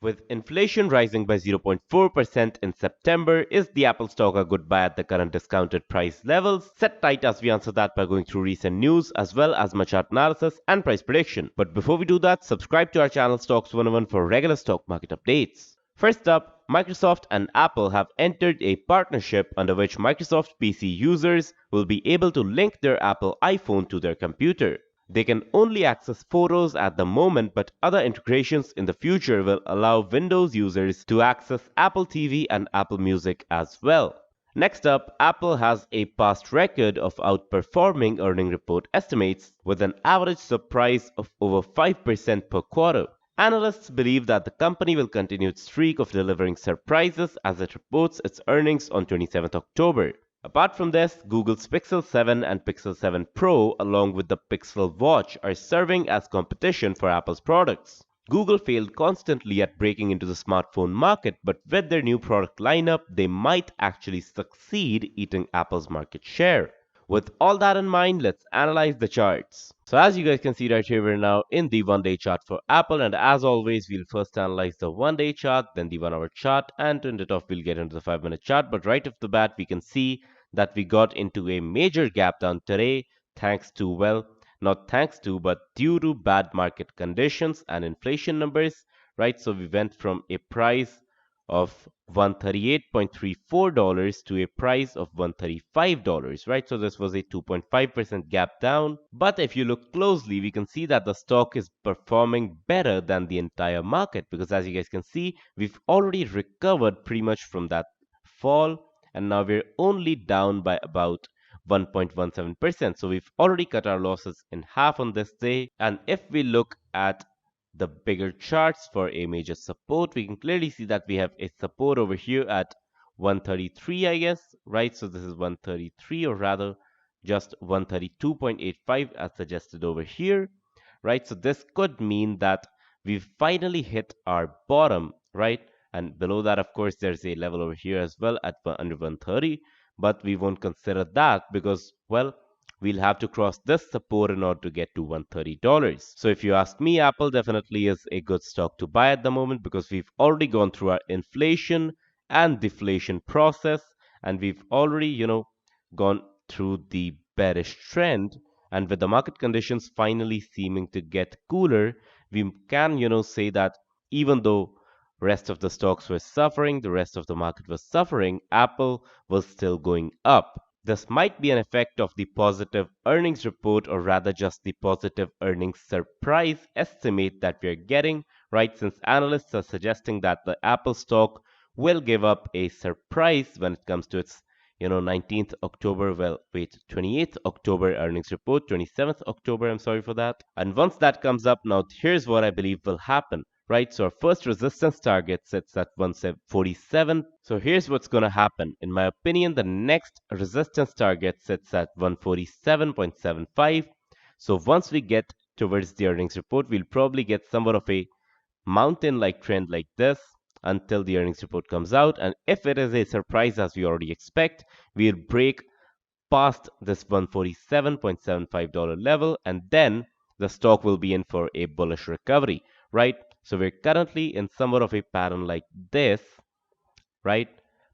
With inflation rising by 0.4% in September, is the Apple stock a good buy at the current discounted price levels? Sit tight as we answer that by going through recent news as well as my chart analysis and price prediction. But before we do that, subscribe to our channel Stocks 101 for regular stock market updates. First up, Microsoft and Apple have entered a partnership under which Microsoft PC users will be able to link their Apple iPhone to their computer. They can only access photos at the moment, but other integrations in the future will allow Windows users to access Apple TV and Apple Music as well. Next up, Apple has a past record of outperforming earning report estimates with an average surprise of over 5% per quarter. Analysts believe that the company will continue its streak of delivering surprises as it reports its earnings on 27th October. Apart from this, Google's Pixel 7 and Pixel 7 Pro, along with the Pixel Watch, are serving as competition for Apple's products. Google failed constantly at breaking into the smartphone market, but with their new product lineup, they might actually succeed eating Apple's market share. With all that in mind, let's analyze the charts. So as you guys can see right here, we're now in the one-day chart for Apple, and as always, we'll first analyze the one-day chart, then the one-hour chart, and to end it off, we'll get into the 5-minute chart. But right off the bat, we can see that we got into a major gap down today, thanks to, well, not thanks to, but due to bad market conditions and inflation numbers, right? So we went from a price of $138.34 to a price of $135, right? So this was a 2.5% gap down. But if you look closely, we can see that the stock is performing better than the entire market because as you guys can see, we've already recovered pretty much from that fall and now we're only down by about 1.17%. So we've already cut our losses in half on this day. And if we look at the bigger charts for a major support, we can clearly see that we have a support over here at 133, I guess, right? So this is 133 or rather just 132.85 as suggested over here, right? So this could mean that we've finally hit our bottom, right? And below that, of course, there's a level over here as well at under 130, but we won't consider that because, well, we'll have to cross this support in order to get to $130. So if you ask me, Apple definitely is a good stock to buy at the moment because we've already gone through our inflation and deflation process and we've already, gone through the bearish trend. And with the market conditions finally seeming to get cooler, we can, say that even though rest of the stocks were suffering, the rest of the market was suffering, Apple was still going up. This might be an effect of the positive earnings report, or rather just the positive earnings surprise estimate that we are getting, right? Since analysts are suggesting that the Apple stock will give up a surprise when it comes to its 19th October, well, wait, 28th October earnings report, 27th October, I'm sorry for that. And once that comes up, now here's what I believe will happen. Right, so our first resistance target sits at 147. So here's what's going to happen. In my opinion, the next resistance target sits at 147.75. So once we get towards the earnings report, we'll probably get somewhat of a mountain-like trend like this until the earnings report comes out. And if it is a surprise as we already expect, we'll break past this $147.75 level and then the stock will be in for a bullish recovery, right? So we're currently in somewhat of a pattern like this, right?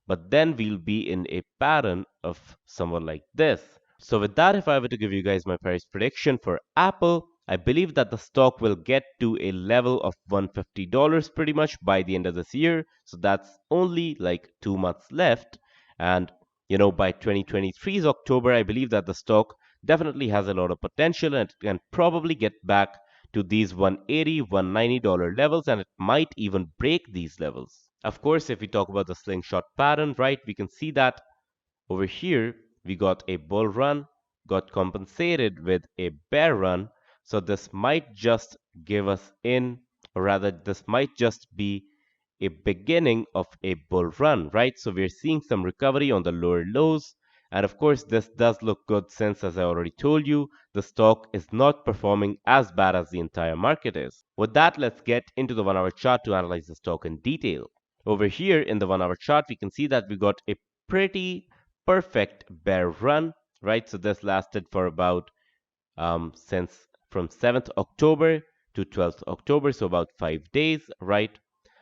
But then we'll be in a pattern of somewhat like this. So with that, if I were to give you guys my price prediction for Apple, I believe that the stock will get to a level of $150 pretty much by the end of this year. So that's only like 2 months left. And by 2023's October, I believe that the stock definitely has a lot of potential and it can probably get back to these $180, $190 levels, and it might even break these levels. Of course, if we talk about the slingshot pattern, right, we can see that over here we got a bull run, got compensated with a bear run. So this might just give us in, or rather, this might just be a beginning of a bull run, right? So we're seeing some recovery on the lower lows. And of course, this does look good since, as I already told you, the stock is not performing as bad as the entire market is. With that, let's get into the 1-hour chart to analyze the stock in detail. Over here in the 1-hour chart, we can see that we got a pretty perfect bear run, right? So this lasted for about since from 7th October to 12th October, so about 5 days, right?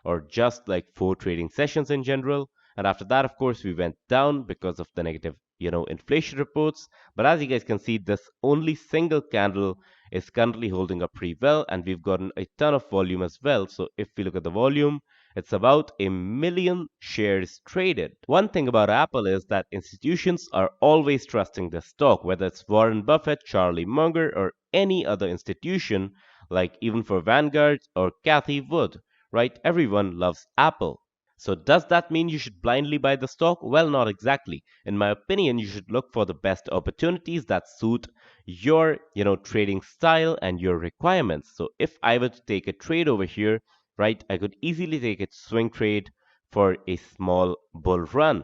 or just like 4 trading sessions in general. And after that, of course, we went down because of the negative, inflation reports. But as you guys can see, this only single candle is currently holding up pretty well, and we've gotten a ton of volume as well. So if we look at the volume, it's about a million shares traded. One thing about Apple is that institutions are always trusting the stock, whether it's Warren Buffett, Charlie Munger, or any other institution, like even for Vanguard or Kathy Wood, right? Everyone loves Apple. So does that mean you should blindly buy the stock? Well, not exactly. In my opinion, you should look for the best opportunities that suit your, trading style and your requirements. So if I were to take a trade over here, right, I could easily take a swing trade for a small bull run,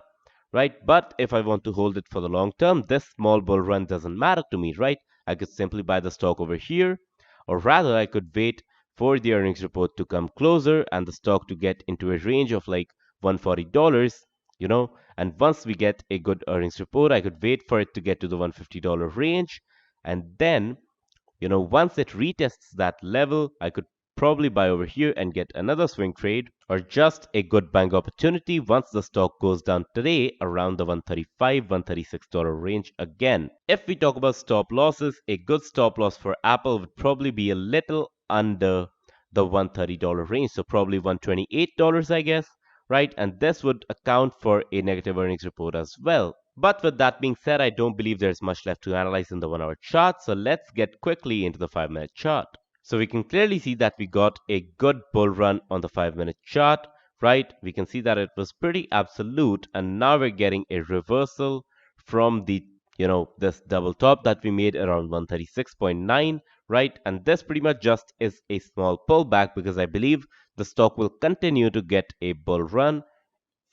right? But if I want to hold it for the long term, this small bull run doesn't matter to me, right? I could simply buy the stock over here, or rather, I could wait for the earnings report to come closer and the stock to get into a range of like $140, and once we get a good earnings report, I could wait for it to get to the $150 range, and then once it retests that level, I could probably buy over here and get another swing trade or just a good buying opportunity once the stock goes down today around the 135 $136 range again. If we talk about stop losses, a good stop loss for Apple would probably be a little under the $130 range, so probably $128, I guess, right? And this would account for a negative earnings report as well. But with that being said, I don't believe there's much left to analyze in the 1 hour chart, so let's get quickly into the 5-minute chart. So we can clearly see that we got a good bull run on the 5-minute chart, right? We can see that it was pretty absolute, and now we're getting a reversal from the, this double top that we made around 136.9, right? And this pretty much just is a small pullback because I believe the stock will continue to get a bull run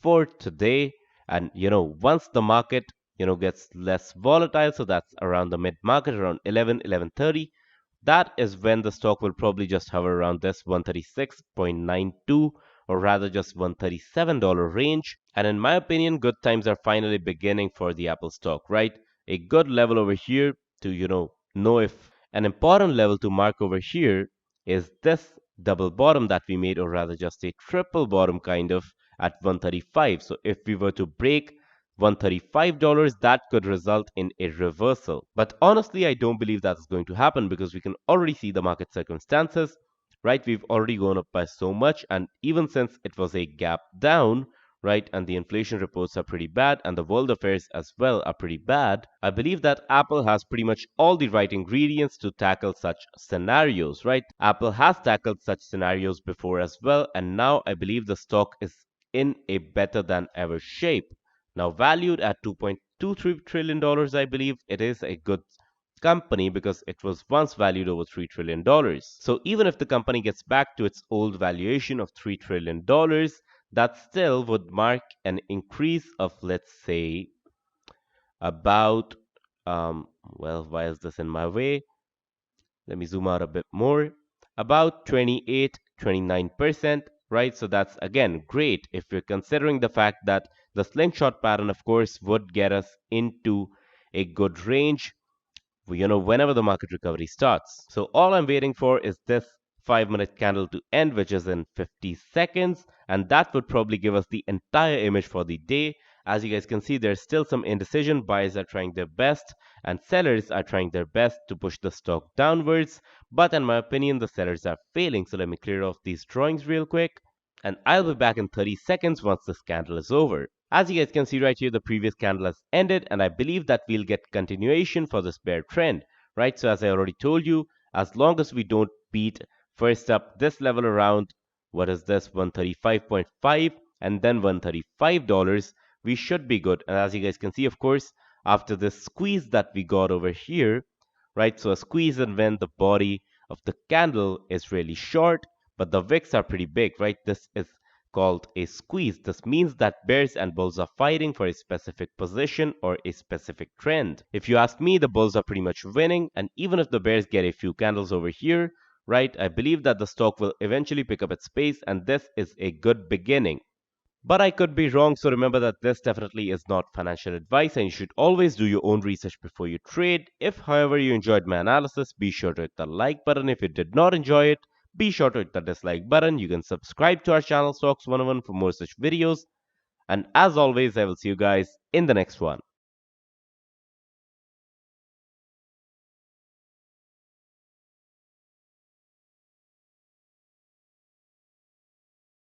for today. And once the market gets less volatile, so that's around the mid market around 11 11:30, that is when the stock will probably just hover around this 136.92, or rather just $137 range. And in my opinion, good times are finally beginning for the Apple stock, right? A good level over here to know if an important level to mark over here is this double bottom that we made, or rather just a triple bottom kind of at 135. So if we were to break $135, that could result in a reversal. But honestly, I don't believe that's going to happen because we can already see the market circumstances, right? We've already gone up by so much, and even since it was a gap down, right, and the inflation reports are pretty bad and the world affairs as well are pretty bad, I believe that Apple has pretty much all the right ingredients to tackle such scenarios, right? Apple has tackled such scenarios before as well, and now I believe the stock is in a better than ever shape. Now, valued at $2.23 trillion, I believe it is a good company because it was once valued over $3 trillion. So, even if the company gets back to its old valuation of $3 trillion, that still would mark an increase of, let's say, about, why is this in my way? Let me zoom out a bit more. About 28, 29%, right? So that's again great if we're considering the fact that the slingshot pattern, of course, would get us into a good range, whenever the market recovery starts. So all I'm waiting for is this 5-minute candle to end, which is in 50 seconds, and that would probably give us the entire image for the day. As you guys can see, there's still some indecision. Buyers are trying their best, and sellers are trying their best to push the stock downwards. But in my opinion, the sellers are failing. So let me clear off these drawings real quick, and I'll be back in 30 seconds once this candle is over. As you guys can see right here, the previous candle has ended, and I believe that we'll get continuation for this bear trend, right? So as I already told you, as long as we don't beat first up this level around, what is this, 135.5 and then $135, we should be good. And as you guys can see, of course, after this squeeze that we got over here, right? So a squeeze and when the body of the candle is really short, but the wicks are pretty big, right? This is called a squeeze. This means that bears and bulls are fighting for a specific position or a specific trend. If you ask me, the bulls are pretty much winning, and even if the bears get a few candles over here, right, I believe that the stock will eventually pick up its pace, and this is a good beginning. But I could be wrong, so remember that this definitely is not financial advice and you should always do your own research before you trade. If, however, you enjoyed my analysis, be sure to hit the like button. If you did not enjoy it, be sure to hit the dislike button. You can subscribe to our channel Stocks 101 for more such videos. And as always, I will see you guys in the next one.